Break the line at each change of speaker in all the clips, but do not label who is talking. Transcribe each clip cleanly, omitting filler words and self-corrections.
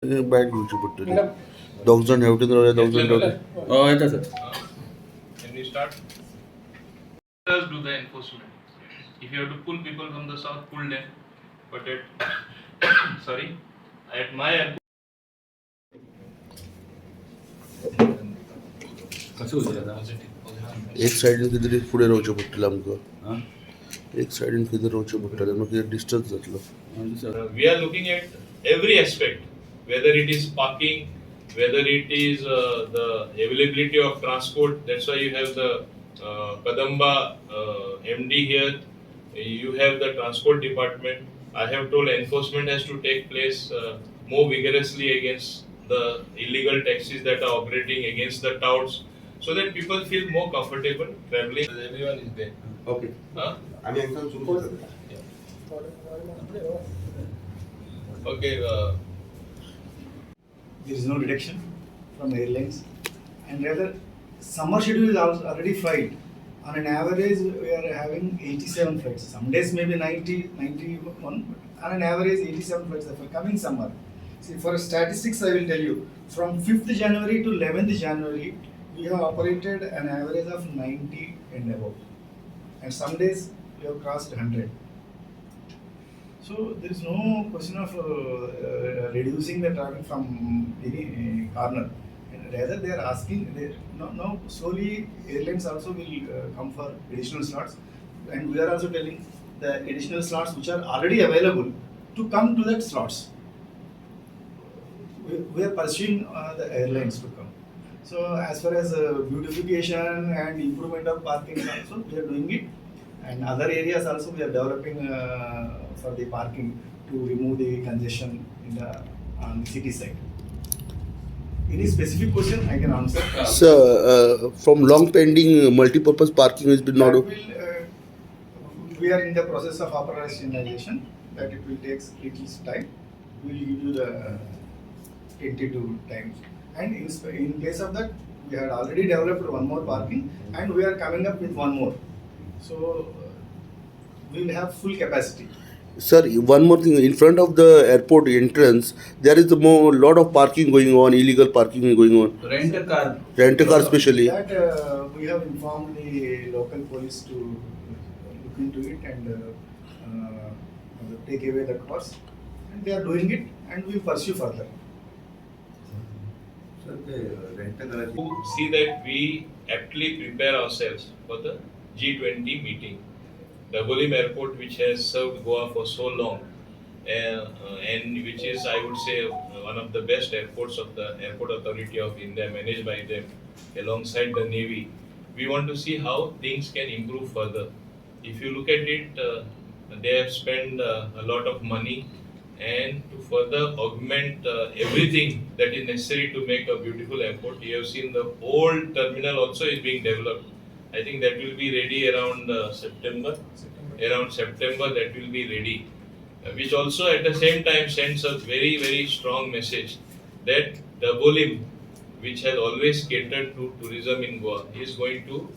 बाहेर घेऊची पडटली दोग जाण हेवटेन रावले दोग जाण हेवटेन
येता sir.
Can we start? Let us do the enforcement. If you have to pull people from the south, pull them. But at sorry, at my airport.
कसं होईल आता?
एक सायडीन कितें तरी फुडें रावचें पडटलें आमकां
हां?
एक सायडीन खंय तरी रावचें पडटलें मागीर डिस्टन्स जातलो
sir.
We are looking at every aspect, whether it is parking, whether it is the availability of transport. That's why you have the Kadamba MD here. You have the transport department. I have told enforcement has to take place more vigorously against the illegal taxis that are operating, against the touts, so that people feel more comfortable traveling. Everyone is there.
Okay.
Huh?
आम्ही एकदम सुरू करतो.
Okay.
There is no reduction from airlines, and rather summer schedule is also already fried. On an average, we are having 87 flights. Some days maybe 90, 91, but on an average 87 flights for coming summer. See, for statistics, I will tell you, from 5th January to 11th January, we have operated an average of 90 and above. And some days we have crossed 100. So there is no question of reducing the traffic from any corner. And rather they are asking, now slowly airlines also will come for additional slots. And we are also telling the additional slots which are already available to come to that slots. We are pursuing the airlines to come. So as far as beautification and improvement of parking also, we are doing it. And other areas also we are developing for the parking to remove the congestion in on the city side. Any specific question I can answer?
So from long pending multi-purpose parking has been not
That will, we are in the process of operationalization. That it will take little time. We will give you the tentative time. And in place of that, we had already developed one more parking, and we are coming up with one more. So we will have full capacity.
Sir, one more thing, in front of the airport entrance there is a lot of parking going on, illegal parking going on,
Rent a car.
rent a car especially.
That we have informed the local police to look into it and take away the cars, and they are doing it, and we will pursue further.
Sir ते rent करायची.
To see that we aptly prepare ourselves for the G20 meeting. Dabolim Airport, which has served Goa for so long, and which is, I would say, one of the best airports of the Airport Authority of India, managed by them, alongside the Navy. We want to see how things can improve further. If you look at it, they have spent a lot of money, and to further augment everything that is necessary to make a beautiful airport. You have seen the old terminal also is being developed. I think that will be ready around September. Around September that will be ready, which also at the same time sends a very, very strong message that Dabolim, which has always catered to tourism in Goa, is going to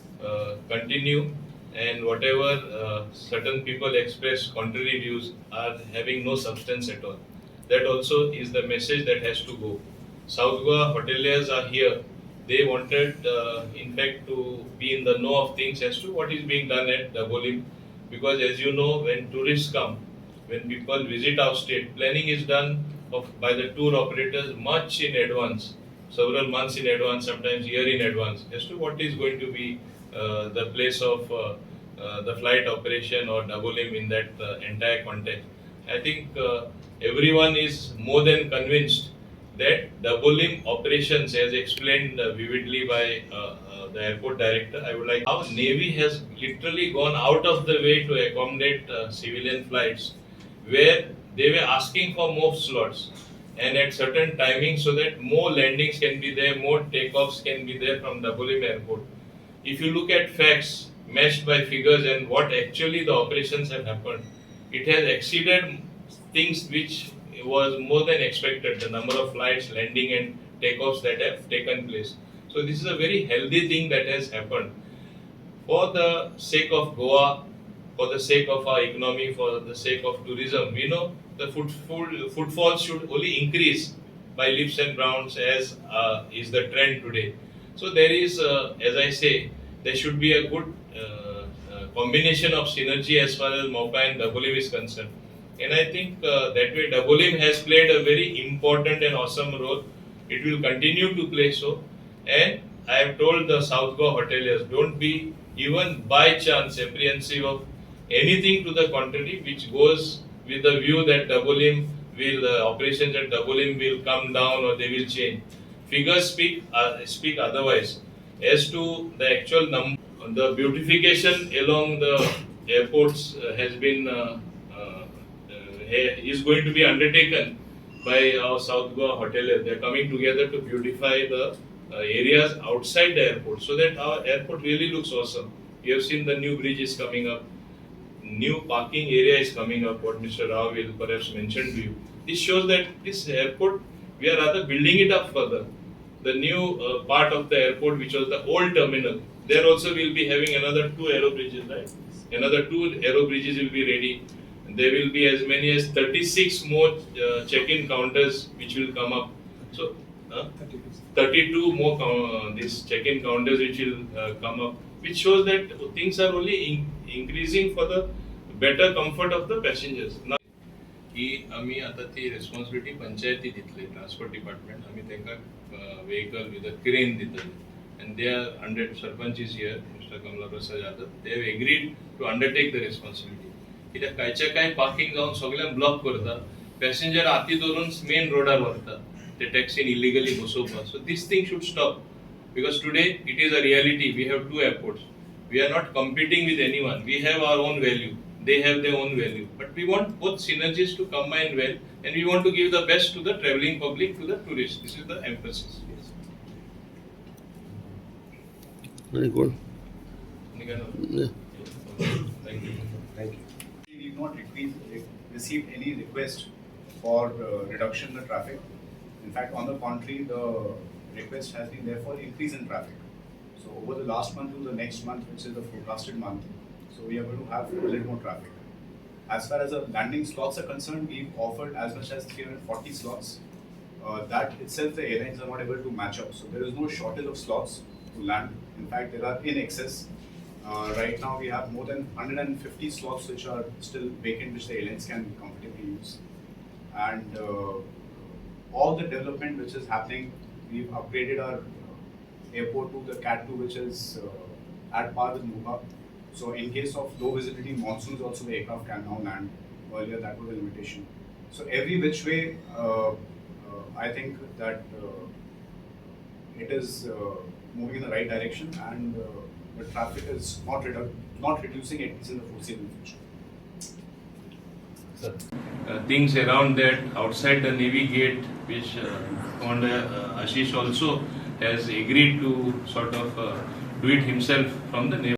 continue, and whatever certain people express contrary views are having no substance at all. That also is the message that has to go. South Goa Hoteliers are here. They wanted, in fact, to be in the know of things as to what is being done at Dabolim, because as you know, when tourists come, when people visit our state, planning is done by the tour operators much in advance, several months in advance, sometimes year in advance, as to what is going to be the place of the flight operation or Dabolim in that entire context. I think everyone is more than convinced that Dabolim operations, as explained vividly by the airport director, I would like how Navy has literally gone out of the way to accommodate civilian flights, where they were asking for more slots and at certain timings, so that more landings can be there, more takeoffs can be there from Dabolim Airport. If you look at facts matched by figures and what actually the operations have happened, it has exceeded things which was more than expected, the number of flights, landing and takeoffs that have taken place. So this is a very healthy thing that has happened. For the sake of Goa, for the sake of our economy, for the sake of tourism, we know the footfalls should only increase by leaps and bounds as is the trend today. So there is, as I say, there should be a good combination of synergy as far as Maupa and Dabolim is concerned. And I think that way Dabolim has played a very important and awesome role. It will continue to play so. And I have told the South Goa Hoteliers, don't be even by chance apprehensive of anything to the contrary which goes with the view that Dabolim will, operations at Dabolim will come down or they will change. Figures speak otherwise. As to the actual number, the beautification along the airports has been is going to be undertaken by our South Goa Hoteliers. They are coming together to beautify the areas outside the airport so that our airport really looks awesome. You have seen the new bridge is coming up, new parking area is coming up, what Mr. Rao will perhaps mention to you. This shows that this airport, we are rather building it up further. The new part of the airport, which was the old terminal, there also will be having another 2 aero bridges, right? Another 2 aero bridges will be ready. There will be as many as 36 more check-in counters which will come up. So, 32 more these check-in counters which will come up, which shows that things are only increasing for the better comfort of the passengers. Now, ही आम्ही आता ती responsibility पंचायती दितली transport department आम्ही तांकां vehicle with a crane दितले and they are under sarpanch is here Mr. Kamala Prasad Yadav they have agreed to undertake the responsibility कित्याक कांयच्या कांय parking जावन सगळ्यांक ब्लॉक करता पॅसेंजर हाती धरून मेन रोडार व्हरता ते टॅक्सीन इलिगली बसोवपाक so this thing should stop because today it is a reality we have 2 airports we are not competing with anyone we have our own value they have their own value but we want both synergies to combine well and we want to give the best to the travelling public to the tourists this is the emphasis.
Very good. Yeah.
Thank you.
Thank you.
We have not received any request for reduction in the traffic. In fact, on the contrary, the request has been there for increase in traffic. So over the last month to the next month, which is the forecasted month, so we are going to have a little more traffic. As far as the landing slots are concerned, we've offered as much as 340 slots. That itself, the airlines are not able to match up. So there is no shortage of slots to land. In fact, there are in excess. Right now, we have more than 150 slots which are still vacant, which the airlines can comfortably use. And all the development which is happening, we've upgraded our airport to the Cat 2, which is at par with Maupa. So in case of low visibility monsoons, also the aircraft can now land. Earlier, that was a limitation. So every which way, I think that it is moving in the right direction, and the traffic is not reducing, at least in the foreseeable future.
Things around that outside the Navy gate, which Commander Ashish also has agreed to sort of do it himself from the Navy.